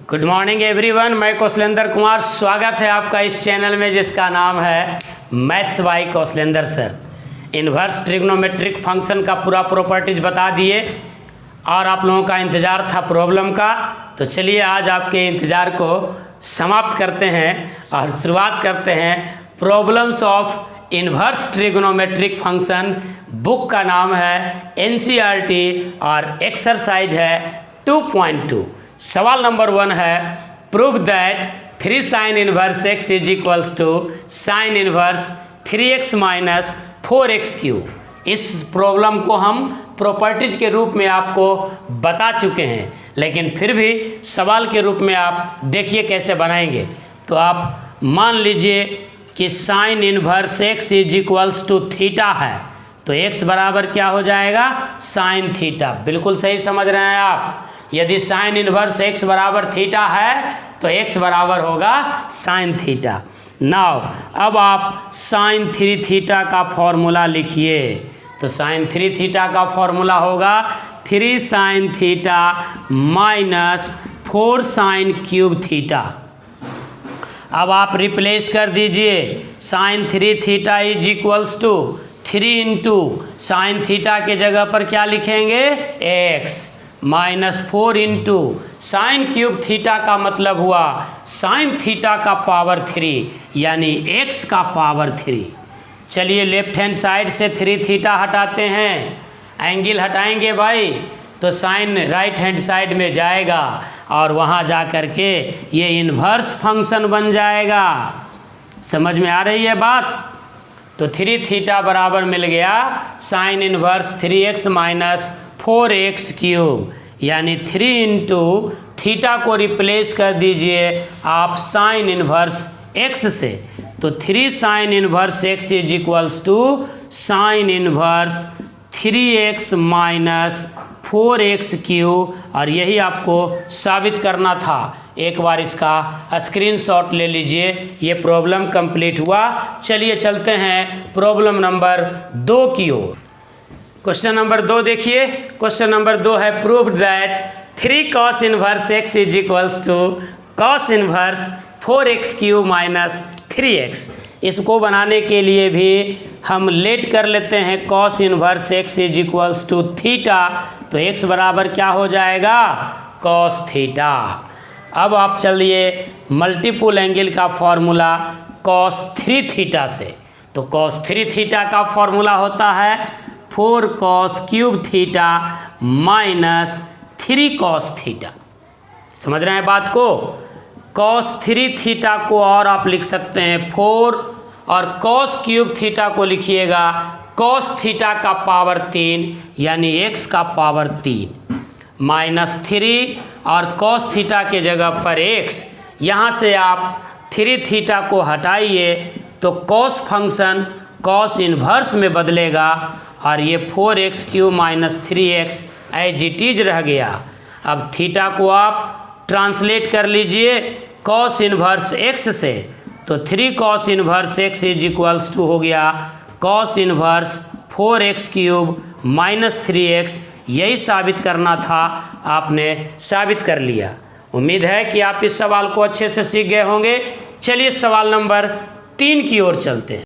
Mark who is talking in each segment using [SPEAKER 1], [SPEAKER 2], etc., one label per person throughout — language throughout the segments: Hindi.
[SPEAKER 1] गुड मॉर्निंग एवरीवन, मैं कौशलेंद्र कुमार। स्वागत है आपका इस चैनल में जिसका नाम है maths by Kaushalendra sir. Inverse trigonometric function का पूरा प्रॉपर्टीज बता दिए और आप लोगों का इंतज़ार था प्रॉब्लम का। तो चलिए आज आपके इंतज़ार को समाप्त करते हैं और शुरुआत करते हैं problems of inverse trigonometric function. Book का नाम है NCERT और एक्सरसाइज है 2.2। सवाल नंबर 1 है prove that 3 sin inverse x is equals to sine inverse 3x minus 4x cube. इस प्रॉब्लम को हम प्रॉपर्टीज के रूप में आपको बता चुके हैं, लेकिन फिर भी सवाल के रूप में आप देखिए कैसे बनाएंगे। तो आप मान लीजिए कि sine inverse x is equals to theta है, तो x बराबर क्या हो जाएगा? Sine theta. बिल्कुल सही समझ रहे हैं आप। यदि साइन इनवर्स x बराबर थीटा है तो x बराबर होगा साइन थीटा। नाउ अब आप साइन 3 थीटा का फॉर्मूला लिखिए। तो साइन 3 थीटा का फॉर्मूला होगा 3 sine theta minus 4 sine cube theta. अब आप रिप्लेस कर दीजिए। Sine 3 theta is equals to 3 into sine theta के जगह पर क्या लिखेंगे? x minus 4 into sine cube theta का मतलब हुआ साइन थीटा का पावर 3 यानी x का पावर 3। चलिए लेफ्ट हैंड साइड से 3 थीटा हटाते हैं, एंगल हटाएंगे भाई, तो साइन राइट हैंड साइड में जाएगा और वहाँ जा कर के ये इन्वर्स फंक्शन बन जाएगा। समझ में आ रही है बात? तो 3 थीटा बराबर मिल गया sign inverse 3x minus 4x cube, यानी 3 इंटू थीटा को रिप्लेस कर दीजिए आप साइन इनवर्स x से। तो 3 sine inverse x is equals to sine inverse 3x minus 4x cube, और यही आपको साबित करना था। एक बार इसका स्क्रीनशॉट ले लीजिए। ये प्रॉब्लम कंप्लीट हुआ। चलिए चलते हैं प्रॉब्लम नंबर 2 की ओर। क्वेश्चन नंबर 2 देखिए। क्वेश्चन नंबर 2 है prove that 3 cos inverse x is equals to cos inverse 4x cube minus 3x। इसको बनाने के लिए भी हम लेट कर लेते हैं cos inverse x is equals to theta. तो x बराबर क्या हो जाएगा? cos theta. अब आप चलिए मल्टीपल एंगल का फॉर्मूला cos 3 थीटा से। तो cos 3 थीटा का फॉर्मूला होता है 4 cos cube theta minus 3 cos theta. समझ रहे हैं बात को? cos 3 थीटा को और आप लिख सकते हैं 4, और cos क्यूब थीटा को लिखिएगा cos थीटा का पावर 3 यानी x का पावर 3 माइनस 3, और cos थीटा के जगह पर x। यहाँ से आप 3 थीटा को हटाइए तो cos फंक्शन cos इन्वर्स में बदलेगा, और ये 4x cube minus 3x as it is रह गया। अब थीटा को आप ट्रांसलेट कर लीजिए cos इन्वर्स x से। तो 3 cos inverse x is equals to हो गया cos inverse 4x cube minus 3x। यही साबित करना था, आपने साबित कर लिया। उम्मीद है कि आप इस सवाल को अच्छे से सीख गए होंगे। चलिए सवाल नंबर 3 की ओर चलते हैं।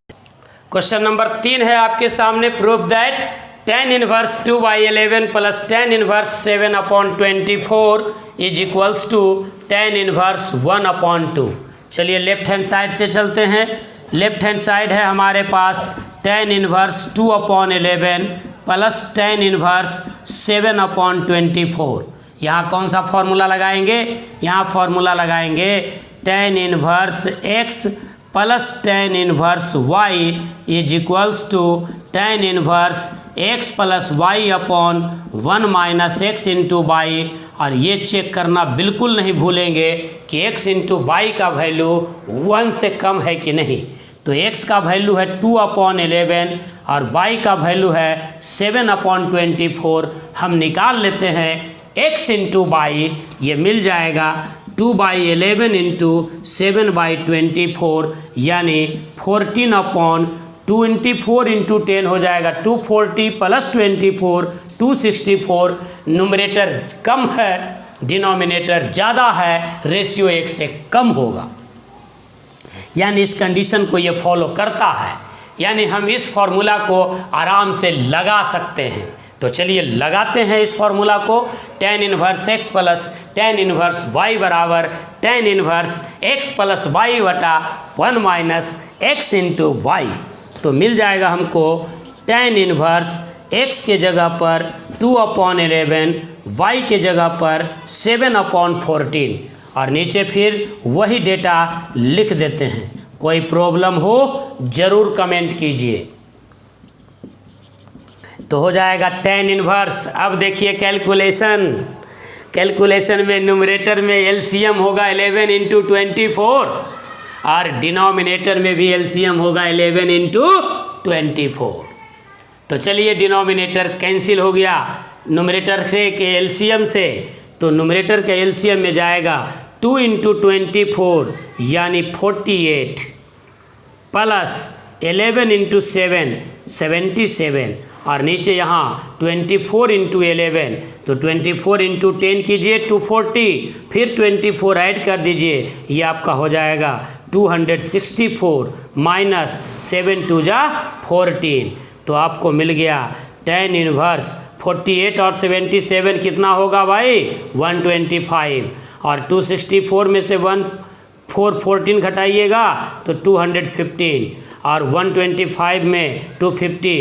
[SPEAKER 1] क्वेश्चन नंबर 3 है आपके सामने prove that tan inverse 2/11 plus tan inverse 7/24 is equals to tan inverse 1/2। चलिए लेफ्ट हैंड साइड से चलते हैं। लेफ्ट हैंड साइड है हमारे पास tan inverse 2/11 plus tan inverse 7/24। यहाँ कौन सा फॉर्मूला लगाएंगे? यहाँ फॉर्मूला लगाएंगे tan inverse x plus tan inverse y is equals to tan inverse x plus y upon 1 minus x into y. और ये चेक करना बिल्कुल नहीं भूलेंगे कि x इंटू वाई का वैल्यू 1 से कम है कि नहीं। तो x का वैल्यू है 2/11 और y का वैल्यू है 7/24। हम निकाल लेते हैं x इंटू वाई, ये मिल जाएगा 2/11 इंटू 7/24 यानी 14/24 इंटू 10 हो जाएगा 240 प्लस 24 264। न्यूमरेटर कम है डिनोमिनेटर ज़्यादा है, रेशियो 1 से कम होगा। यानी इस कंडीशन को ये फॉलो करता है, यानी हम इस फॉर्मूला को आराम से लगा सकते हैं। तो चलिए लगाते हैं इस फॉर्मूला को। tan inverse x plus tan inverse y बराबर tan inverse x plus y बटा 1 माइनस x इंटू वाई। तो मिल जाएगा हमको tan इनवर्स x के जगह पर 2/11, y के जगह पर 7/14 और नीचे फिर वही डेटा लिख देते हैं। कोई प्रॉब्लम हो ज़रूर कमेंट कीजिए। तो हो जाएगा tan इनवर्स। अब देखिए कैलकुलेशन में न्यूमरेटर में एलसीएम होगा 11 इंटू 24 और डिनोमिनेटर में भी एलसीएम होगा 11 इंटू 24। तो चलिए डिनोमिनेटर कैंसिल हो गया न्यूमरेटर से के एलसीएम से, तो न्यूमरेटर के एलसीएम में जाएगा 2 इंटू 24 यानी 48 प्लस 11 इंटू 7 77 और नीचे यहाँ 24 इंटू 11, तो 24 इंटू 10 कीजिए 240, फिर 24 ऐड कर दीजिए, ये आपका हो जाएगा 264 माइनस 7 2 जा 14। तो आपको मिल गया tan इनवर्स 48 और 77 कितना होगा भाई 125 और 264 में से 14 घटाइएगा तो 215 और 125 में 250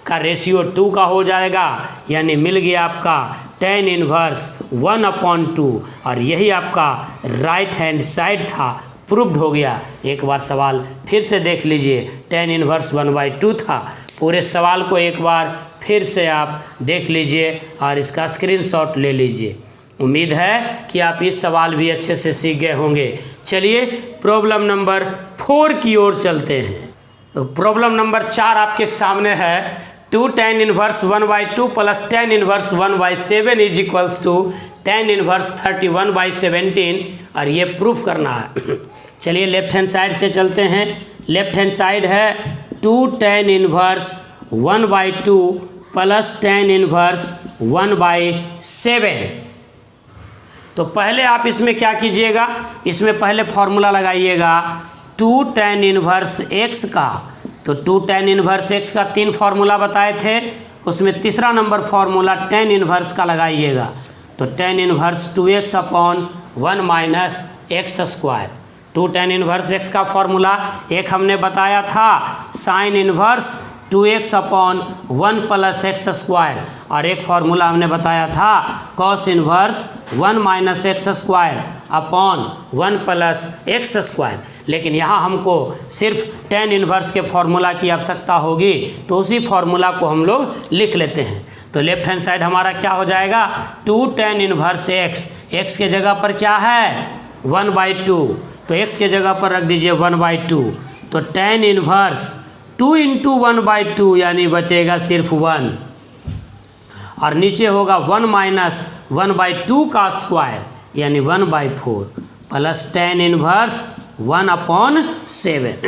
[SPEAKER 1] का रेशियो 2 का हो जाएगा, यानी मिल गया आपका tan इनवर्स 1/2 और यही आपका राइट हैंड साइड था, प्रूव्ड हो गया। एक बार सवाल फिर से देख लीजिए, tan इनवर्स 1/2 था। पूरे सवाल को एक बार फिर से आप देख लीजिए और इसका स्क्रीनशॉट ले लीजिए। उम्मीद है कि आप इस सवाल भी अच्छे से सीख गए होंगे। चलिए प्रॉब्लम नंबर 4 की ओर चलते हैं। तो प्रॉब्लम नंबर 4 आपके सामने है 2 tan inverse 1/2 plus tan inverse 1/7 is equals to tan inverse 31/17 और ये प्रूफ करना है। चलिए लेफ्ट हैंड साइड से चलते हैं। लेफ्ट हैंड साइड है 2 tan inverse 1/2 plus tan inverse 1/7। तो पहले आप इसमें क्या कीजिएगा, इसमें पहले फॉर्मूला लगाइएगा 2 tan इनवर्स x का। तो 2 tan इनवर्स x का 3 फार्मूला बताए थे, उसमें तीसरा नंबर फार्मूला tan इनवर्स का लगाइएगा। तो tan inverse 2x/1 minus x square. 2 tan inverse x का फार्मूला एक हमने बताया था sine inverse 2x/1 plus x square और एक फार्मूला हमने बताया था cos inverse 1 minus x square upon 1 plus x square. लेकिन यहाँ हमको सिर्फ tan इनवर्स के फार्मूला की आवश्यकता होगी, तो उसी फार्मूला को हम लोग लिख लेते हैं। तो लेफ्ट हैंड साइड हमारा क्या हो जाएगा 2 tan इनवर्स x के जगह पर क्या है 1/2, तो x के जगह पर रख दीजिए 1/2। तो tan इनवर्स 2 इंटू 1/2 यानी बचेगा सिर्फ 1 और नीचे होगा 1 माइनस 1/2 का स्क्वायर यानी 1/4 प्लस tan इनवर्स 1/7।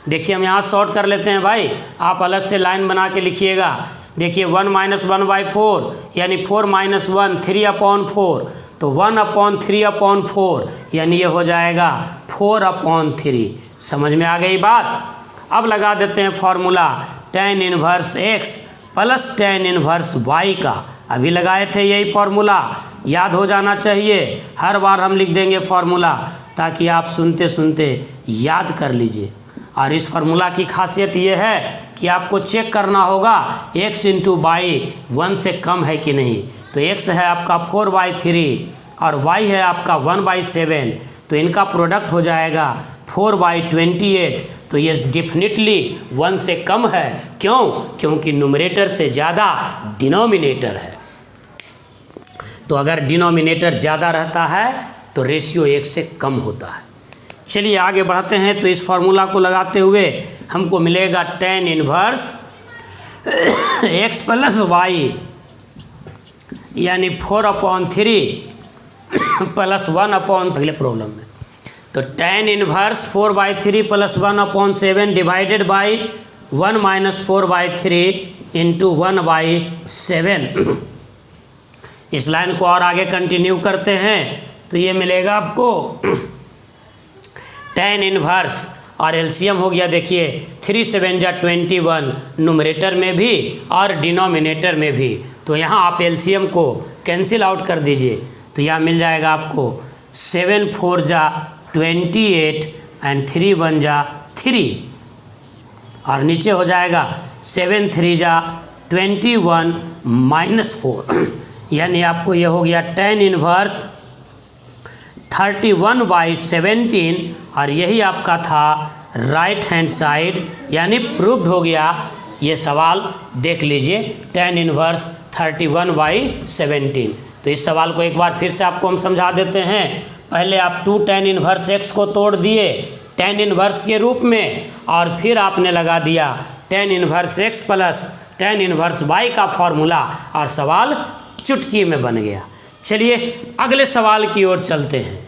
[SPEAKER 1] देखिए हम यहाँ शॉर्ट कर लेते हैं भाई, आप अलग से लाइन बना के लिखिएगा। देखिए 1 माइनस 1/4 यानी 4 माइनस 1 3/4, तो 1/3/4 यानी ये हो जाएगा 4/3। समझ में आ गई बात। अब लगा देते हैं formula tan inverse x plus tan inverse y का। अभी लगाए थे यही फॉर्मूला, याद हो जाना चाहिए। हर बार हम लिख देंगे फॉर्मूला ताकि आप सुनते सुनते याद कर लीजिए। और इस फार्मूला की खासियत ये है कि आपको चेक करना होगा x इंटू वाई 1 से कम है कि नहीं। तो x है आपका 4/3 और y है आपका 1/7, तो इनका प्रोडक्ट हो जाएगा 4/28। तो ये डेफिनेटली 1 से कम है। क्यों? क्योंकि न्यूमरेटर से ज़्यादा डिनोमिनेटर है। तो अगर डिनोमिनेटर ज़्यादा रहता है तो रेशियो 1 से कम होता है। चलिए आगे बढ़ते हैं। तो इस फार्मूला को लगाते हुए हमको मिलेगा tan inverse x plus y यानी 4/3 प्लस 1/, अगले प्रॉब्लम में तो tan inverse 4/3 plus 1/7 divided by 1 minus 4/3 into 1/7 इस लाइन को और आगे कंटिन्यू करते हैं तो ये मिलेगा आपको tan इनवर्स, और एलसीएम हो गया देखिए 3 7 जा 21 न्यूमरेटर में भी और डिनोमिनेटर में भी। तो यहाँ आप एलसीएम को कैंसिल आउट कर दीजिए तो यहाँ मिल जाएगा आपको 7 4 जा 28 एंड 3 1 जा 3, और नीचे हो जाएगा 7 3 जा 21 -4 यानी आपको ये हो गया tan इनवर्स 31/17, और यही आपका था राइट हैंड साइड, यानी प्रूव्ड हो गया। ये सवाल देख लीजिए tan इनवर्स 31/17। तो इस सवाल को एक बार फिर से आपको हम समझा देते हैं। पहले आप 2 tan इनवर्स x को तोड़ दिए tan इनवर्स के रूप में, और फिर आपने लगा दिया tan inverse x plus tan inverse y का फॉर्मूला, और सवाल चुटकी में बन गया। चलिए अगले सवाल की ओर चलते हैं।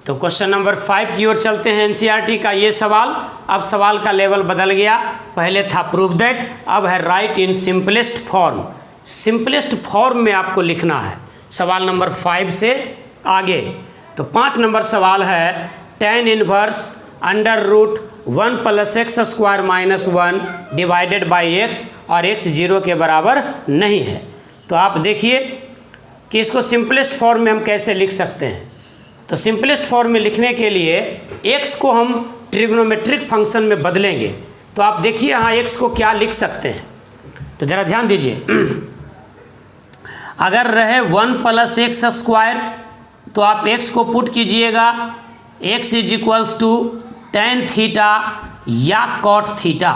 [SPEAKER 1] तो क्वेश्चन नंबर 5 की ओर चलते हैं एनसीईआरटी का ये सवाल। अब सवाल का लेवल बदल गया, पहले था प्रूव दैट, अब है right in simplest form. Simplest form में आपको लिखना है सवाल नंबर 5 से आगे। तो 5 नंबर सवाल है tan inverse √1 + x² - 1 divided by x, और x 0 के बराबर नहीं है। तो आप देखिए कि इसको सिंपलेस्ट फॉर्म में हम कैसे लिख सकते हैं। तो सिंपलेस्ट फॉर्म में लिखने के लिए x को हम ट्रिग्नोमेट्रिक फंक्शन में बदलेंगे। तो आप देखिए यहाँ x को क्या लिख सकते हैं, तो ज़रा ध्यान दीजिए। अगर रहे 1 + x² तो आप x को पुट कीजिएगा x = tan थीटा या cot थीटा।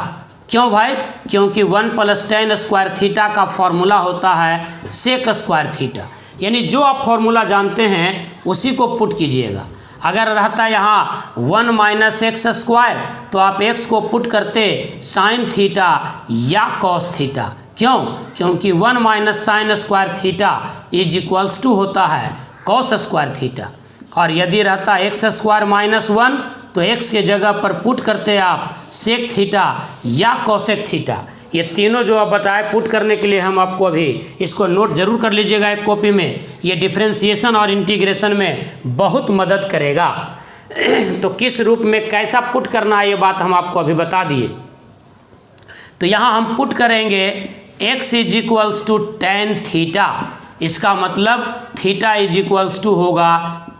[SPEAKER 1] क्यों भाई? क्योंकि 1 + tan² थीटा का फॉर्मूला होता है sec² थीटा, यानी जो आप फॉर्मूला जानते हैं उसी को पुट कीजिएगा। अगर रहता यहाँ 1 - x² तो आप x को पुट करते sin थीटा या cos थीटा। क्यों? क्योंकि 1 - sin² थीटा = होता है cos² थीटा, और यदि रहता x² - 1 तो x के जगह पर पुट करते आप sec थीटा या cosec थीटा। ये तीनों जो आप बताए पुट करने के लिए हम आपको अभी इसको नोट जरूर कर लीजिएगा एक कॉपी में। ये डिफरेंशिएशन और इंटीग्रेशन में बहुत मदद करेगा। तो किस रूप में कैसा पुट करना है ये बात हम आपको अभी बता दिए। तो यहाँ हम पुट करेंगे x = tan थीटा, इसका मतलब थीटा = होगा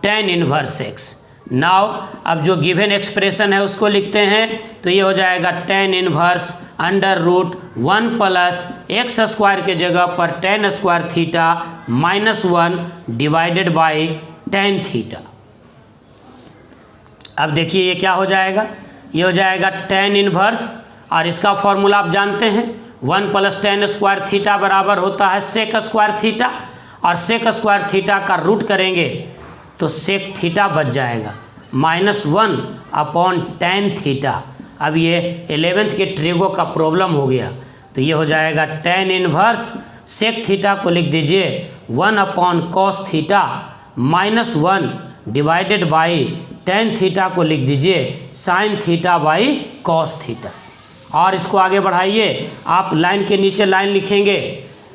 [SPEAKER 1] tan इनवर्स x। नाउ अब जो गिवन एक्सप्रेशन है उसको लिखते हैं, तो ये हो जाएगा tan इनवर्स √1 + x² के जगह पर tan² theta -1 divided by tan theta. अब देखिए ये क्या हो जाएगा, ये हो जाएगा tan इनवर्स, और इसका फॉर्मूला आप जानते हैं 1 + tan² थीटा बराबर होता है sec² थीटा, और sec² थीटा का रूट करेंगे तो sec थीटा बच जाएगा -1 tan थीटा। अब ये 11th के ट्रिगो का प्रॉब्लम हो गया, तो ये हो जाएगा tan इनवर्स sec थीटा को लिख दीजिए 1 cos theta -1 divided by tan theta को लिख दीजिए sin theta by cos theta. और इसको आगे बढ़ाइए, आप लाइन के नीचे लाइन लिखेंगे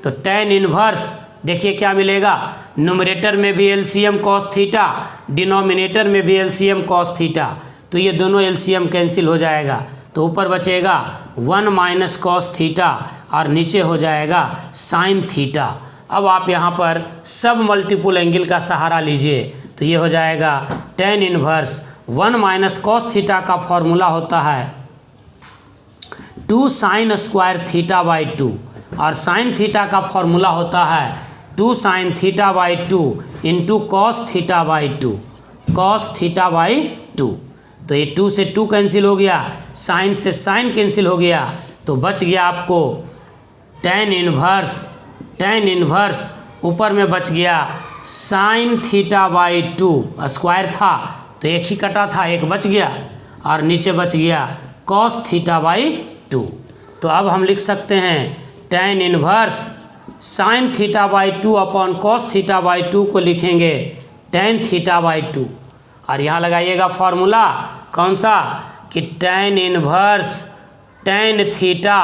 [SPEAKER 1] तो tan इनवर्स देखिए क्या मिलेगा, न्यूमरेटर में भी एलसीएम cos थीटा, डिनोमिनेटर में भी एलसीएम cos थीटा, तो ये दोनों एलसीएम कैंसिल हो जाएगा, तो ऊपर बचेगा 1 - cos थीटा और नीचे हो जाएगा sin थीटा। अब आप यहाँ पर सब मल्टीपल एंगल का सहारा लीजिए, तो ये हो जाएगा tan इनवर्स 1 - cos थीटा का फॉर्मूला होता है 2 sin² थीटा बाई 2, और sin थीटा का फॉर्मूला होता है 2 sin theta by 2 into cos theta by 2, cos theta by 2। तो ये 2 से 2 कैंसिल हो गया, sin से sin कैंसिल हो गया, तो बच गया आपको tan इनवर्स ऊपर में बच गया sin थीटा बाई 2, स्क्वायर था तो एक ही कटा था, एक बच गया, और नीचे बच गया cos थीटा बाई 2। तो अब हम लिख सकते हैं tan inverse sin theta by 2 cos theta by 2 को लिखेंगे tan थीटा बाई 2, और यहाँ लगाइएगा फॉर्मूला कौन सा कि tan इनवर्स tan थीटा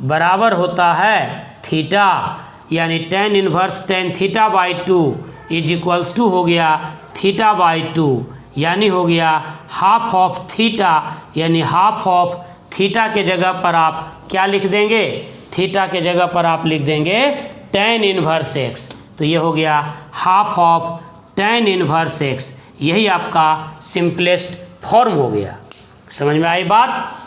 [SPEAKER 1] बराबर होता है थीटा, यानी tan inverse tan theta by 2 is equals to हो गया थीटा बाई 2, यानी हो गया हाफ ऑफ थीटा, यानी हाफ ऑफ थीटा के जगह पर आप क्या लिख देंगे, थीटा के जगह पर आप लिख देंगे tan इनवर्स x। तो ये हो गया half of tan inverse x, यही आपका सिंपलेस्ट फॉर्म हो गया। समझ में आई बात।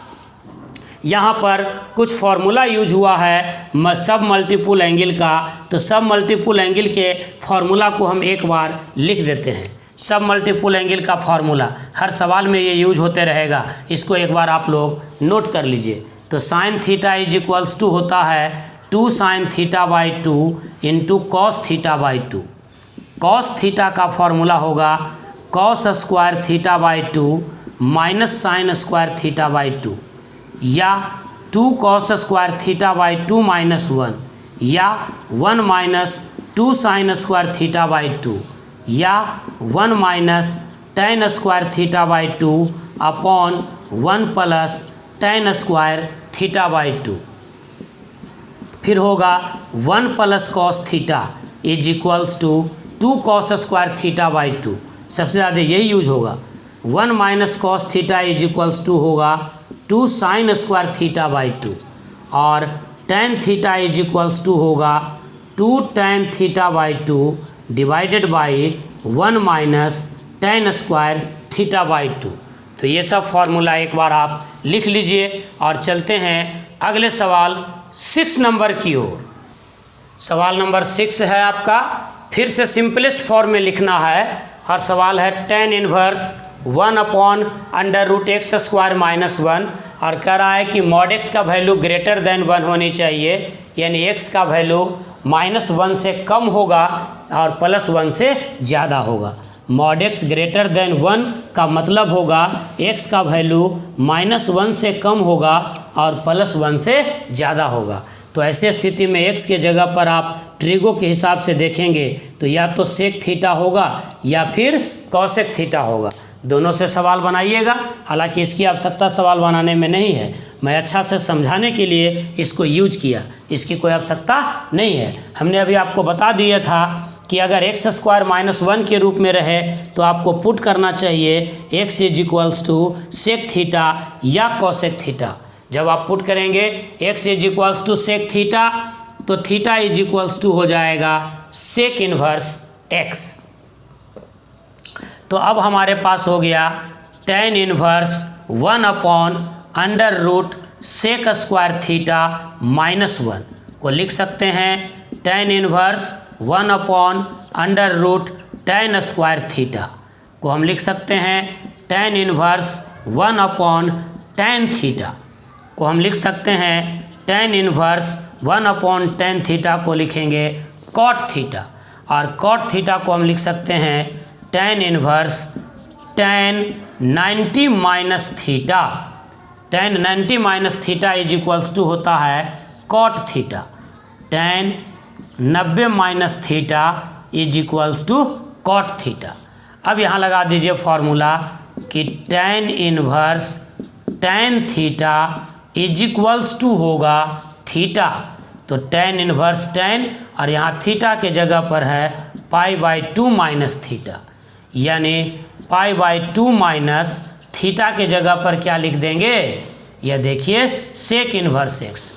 [SPEAKER 1] यहाँ पर कुछ फार्मूला यूज हुआ है सब मल्टीपल एंगल का, तो सब मल्टीपल एंगल के फार्मूला को हम एक बार लिख देते हैं। सब मल्टीपल एंगल का फार्मूला हर सवाल में ये यूज होते रहेगा, इसको एक बार आप लोग नोट कर लीजिए। तो sine theta is equals to होता है 2 sine theta by 2 into cos theta by 2। Cos theta का फार्मूला होगा cos square theta by 2 minus sine square theta by 2, या 2 cos square theta by 2 minus 1, या 1 minus 2 sine square theta by 2, या 1 minus tan square theta by 2 upon 1 plus tan square theta by 2। फिर होगा 1 plus cos theta is equals to 2 cos square theta by 2, सबसे ज़्यादा यही यूज होगा। 1 minus cos theta is equals to होगा 2 साइन स्क्वायर थीटा बाई 2, और tan theta is equals to होगा 2 tan theta by 2 divided by 1 minus tan square theta by 2। तो ये सब फार्मूला एक बार आप लिख लीजिए और चलते हैं अगले सवाल 6 नंबर की ओर। सवाल नंबर 6 है आपका, फिर से सिंपलेस्ट फॉर्म में लिखना है, और सवाल है tan inverse 1 upon under root x square minus 1, और कह रहा है कि मॉड एक्स का वैल्यू ग्रेटर देन 1 होनी चाहिए, यानी एक्स का वैल्यू -1 से कम होगा और +1 से ज़्यादा होगा। मॉड एक्स ग्रेटर देन 1 का मतलब होगा एक्स का वैल्यू -1 से कम होगा और +1 से ज़्यादा होगा। तो ऐसे स्थिति में एक्स के जगह पर आप ट्रिगो के हिसाब से देखेंगे तो या तो सेक थीटा होगा या फिर कॉसेक थीटा होगा। दोनों से सवाल बनाइएगा, हालांकि इसकी आवश्यकता सवाल बनाने में नहीं है, मैं अच्छा से समझाने के लिए इसको यूज किया, इसकी कोई आवश्यकता नहीं है। हमने अभी आपको बता दिया था कि अगर एक्स स्क्वायर -1 के रूप में रहे तो आपको पुट करना चाहिए x is equals to sec theta या कॉसेक थीटा। जब आप पुट करेंगे x is equals to sec theta तो थीटा इज इक्वल्स टू हो जाएगा सेक इनवर्स एक्स। तो अब हमारे पास हो गया tan inverse 1 upon under root sec square theta -1 को लिख सकते हैं tan inverse 1 upon under root tan square theta को हम लिख सकते हैं tan inverse 1 upon tan theta को हम लिख सकते हैं tan inverse 1 upon tan theta को लिखेंगे cot थीटा, और cot थीटा को हम लिख सकते हैं tan inverse tan 90 minus theta. tan 90 minus theta is equals to होता है cot theta. tan 90 minus theta is equals to cot theta. अब यहाँ लगा दीजिए फॉर्मूला कि tan inverse tan theta is equals to होगा थीटा। तो tan इनवर्स tan और यहाँ थीटा के जगह पर है π/2 माइनस थीटा, यानी π/2 माइनस थीटा के जगह पर क्या लिख देंगे, यह देखिए सेक इनवर्स एक्स।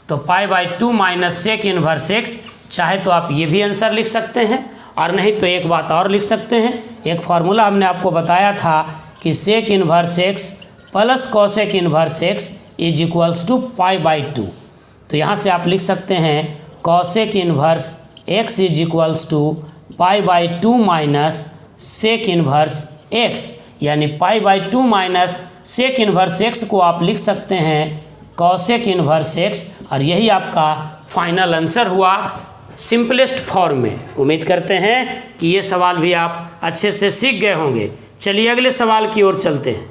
[SPEAKER 1] तो π/2 माइनस सेक इनवर्स एक्स, चाहे तो आप ये भी आंसर लिख सकते हैं और नहीं तो एक बात और लिख सकते हैं। एक फार्मूला हमने आपको बताया था कि sec inverse x plus cosec inverse x is equals to π/2। तो यहाँ से आप लिख सकते हैं cosec inverse x is equals to π/2 minus sec inverse x, यानी π/2 माइनस सेक इनवर्स एक्स को आप लिख सकते हैं कॉसेक इनवर्स एक्स, और यही आपका फाइनल आंसर हुआ सिंपलेस्ट फॉर्म में। उम्मीद करते हैं कि ये सवाल भी आप अच्छे से सीख गए होंगे। चलिए अगले सवाल की ओर चलते हैं।